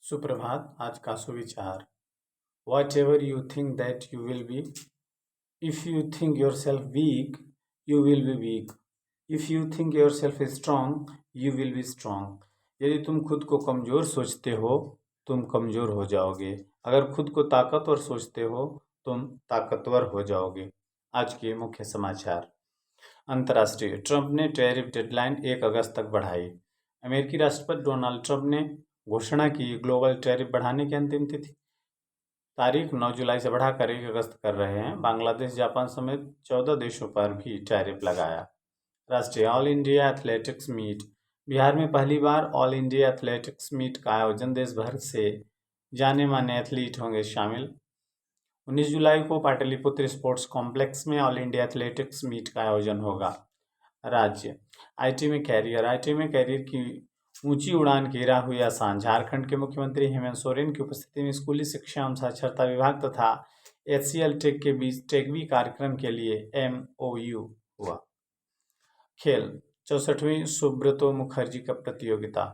सुप्रभात। आज का सुविचार, whatever you think that you will be, if you think yourself weak you will be weak, if you think yourself strong you will be strong. यदि तुम खुद को कमज़ोर सोचते हो तुम कमज़ोर हो जाओगे, अगर खुद को ताकतवर सोचते हो तुम ताकतवर हो जाओगे। आज के मुख्य समाचार। अंतर्राष्ट्रीय, ट्रंप ने टैरिफ डेडलाइन 1 अगस्त तक बढ़ाई। अमेरिकी राष्ट्रपति डोनाल्ड ट्रंप ने घोषणा की ग्लोबल टैरिफ बढ़ाने की अंतिम तिथि तारीख 9 जुलाई से बढ़ाकर 1 अगस्त कर रहे हैं। बांग्लादेश, जापान समेत 14 देशों पर भी टैरिफ लगाया। राष्ट्रीय all India athletics meet. Bihar में पहली बार ऑल इंडिया एथलेटिक्स मीट का आयोजन, देश भर से जाने माने एथलीट होंगे शामिल। 19 जुलाई को पाटलिपुत्र स्पोर्ट्स कॉम्प्लेक्स में ऑल इंडिया एथलेटिक्स मीट का आयोजन होगा। राज्य आईटी में कैरियर की ऊंची उड़ान की राह हुई आसान। झारखंड के मुख्यमंत्री हेमंत सोरेन की उपस्थिति में स्कूली शिक्षा एवं साक्षरता विभाग तथा HCL टेक के बीच टेकबी कार्यक्रम के लिए MOU हुआ। खेल 64वीं सुब्रतो मुखर्जी कप प्रतियोगिता।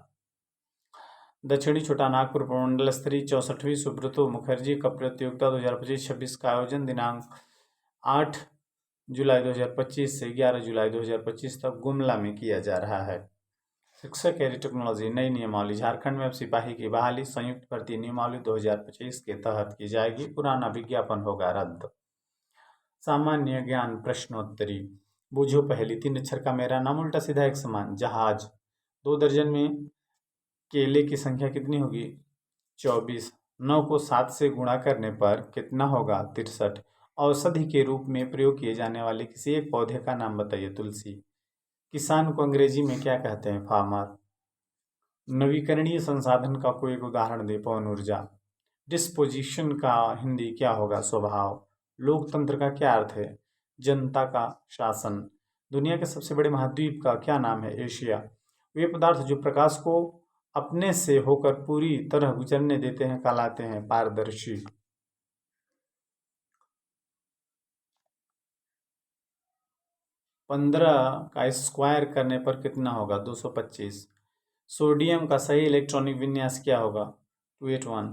दक्षिणी छोटानागपुर प्रमंडल स्तरीय 64वीं सुब्रतो मुखर्जी कप प्रतियोगिता 2025-26 का आयोजन दिनांक 8 जुलाई 2025 से 11 जुलाई 2025 तक गुमला में किया जा रहा है। शिक्षक कैरियर टेक्नोलॉजी नई नियमावली। झारखंड में अब सिपाही की बहाली संयुक्त भर्ती नियमावली 2025 के तहत की जाएगी, पुराना विज्ञापन होगा रद्द। सामान्य ज्ञान प्रश्नोत्तरी। बूझो पहली, 3 अक्षर का मेरा नाम उल्टा सीधा एक समान। जहाज। 2 दर्जन में केले की संख्या कितनी होगी? 24। 9 को 7 से गुणा करने पर कितना होगा? 63। औषधि के रूप में प्रयोग किए जाने वाले किसी एक पौधे का नाम बताइए? तुलसी। किसान को अंग्रेजी में क्या कहते हैं? फार्मर। नवीकरणीय संसाधन का कोई एक उदाहरण दे? पवन ऊर्जा। डिस्पोजिशन का हिंदी क्या होगा? स्वभाव। लोकतंत्र का क्या अर्थ है? जनता का शासन। दुनिया के सबसे बड़े महाद्वीप का क्या नाम है? एशिया। वे पदार्थ जो प्रकाश को अपने से होकर पूरी तरह गुजरने देते हैं कहलाते हैं पारदर्शी। 15 का स्क्वायर करने पर कितना होगा? 225। सोडियम का सही इलेक्ट्रॉनिक विन्यास क्या होगा? 281।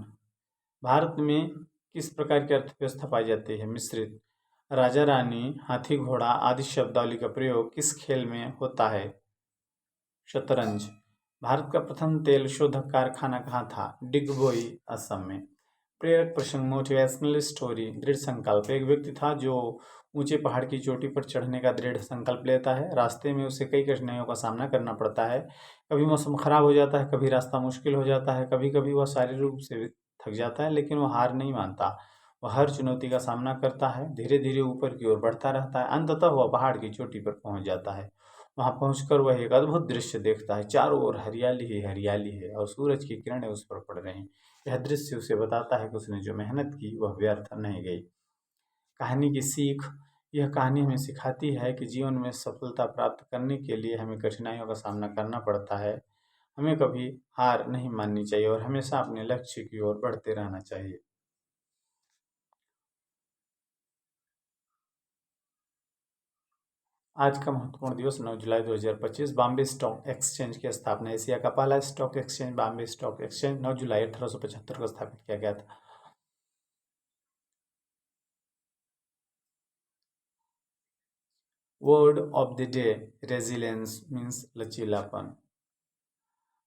भारत में किस प्रकार की अर्थव्यवस्था पाई जाती है? मिश्रित। राजा रानी, हाथी घोड़ा आदि शब्दावली का प्रयोग किस खेल में होता है? शतरंज। भारत का प्रथम तेल शोधक कारखाना कहाँ था? डिगबोई, असम में। प्रेरक प्रसंग मोटिवेशनल स्टोरी। दृढ़ संकल्प। एक व्यक्ति था जो ऊंचे पहाड़ की चोटी पर चढ़ने का दृढ़ संकल्प लेता है। रास्ते में उसे कई कठिनाइयों का सामना करना पड़ता है। कभी मौसम खराब हो जाता है, कभी रास्ता मुश्किल हो जाता है, कभी कभी वह शारीरिक रूप से थक जाता है, लेकिन वह हार नहीं मानता। वह हर चुनौती का सामना करता है, धीरे धीरे ऊपर की ओर बढ़ता रहता है। अंततः वह पहाड़ की चोटी पर पहुंच जाता है। वहां पहुंचकर वह एक अद्भुत दृश्य देखता है। चारों ओर हरियाली ही हरियाली है और सूरज की किरणें उस पर पड़ रही हैं। यह दृश्य उसे बताता है कि उसने जो मेहनत की वह व्यर्थ नहीं गई। कहानी की सीख। यह कहानी हमें सिखाती है कि जीवन में सफलता प्राप्त करने के लिए हमें कठिनाइयों का सामना करना पड़ता है। हमें कभी हार नहीं माननी चाहिए और हमेशा अपने लक्ष्य की ओर बढ़ते रहना चाहिए। आज का महत्वपूर्ण दिवस 9 जुलाई 2025। बॉम्बे स्टॉक एक्सचेंज की स्थापना। एशिया का पहला stock exchange Bombay stock exchange 9 जुलाई 1875 को स्थापित किया गया था। Word of the day, resilience means लचीलापन।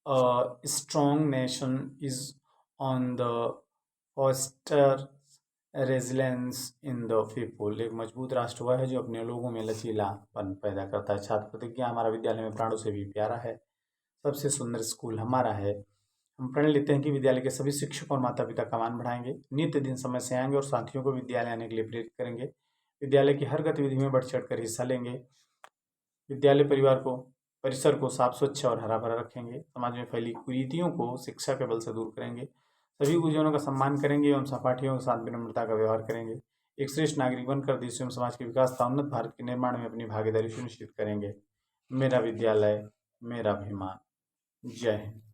A strong nation is on the foster resilience in the people. एक मजबूत राष्ट्र वह है जो अपने लोगों में लचीलापन पैदा करता है। छात्र प्रतिज्ञा। हमारा विद्यालय में प्राणों से भी प्यारा है। सबसे सुंदर स्कूल हमारा है। हम प्रण लेते हैं कि विद्यालय के सभी शिक्षक और माता पिता का मान बढ़ाएंगे, नित्य दिन समय से आएंगे और साथियों को विद्यालय आने के लिए प्रेरित करेंगे। विद्यालय की हर गतिविधि में बढ़ चढ़ कर हिस्सा लेंगे। विद्यालय परिसर को साफ, स्वच्छ और हरा भरा रखेंगे। समाज में फैली कुरीतियों को शिक्षा के बल से दूर करेंगे। सभी गुरुजनों का सम्मान करेंगे एवं सहपाठियों के साथ विनम्रता का व्यवहार करेंगे। एक श्रेष्ठ नागरिक बनकर देश एवं समाज के विकास तथा उन्नत भारत के निर्माण में अपनी भागीदारी सुनिश्चित करेंगे। मेरा विद्यालय, मेरा अभिमान। जय हिंद।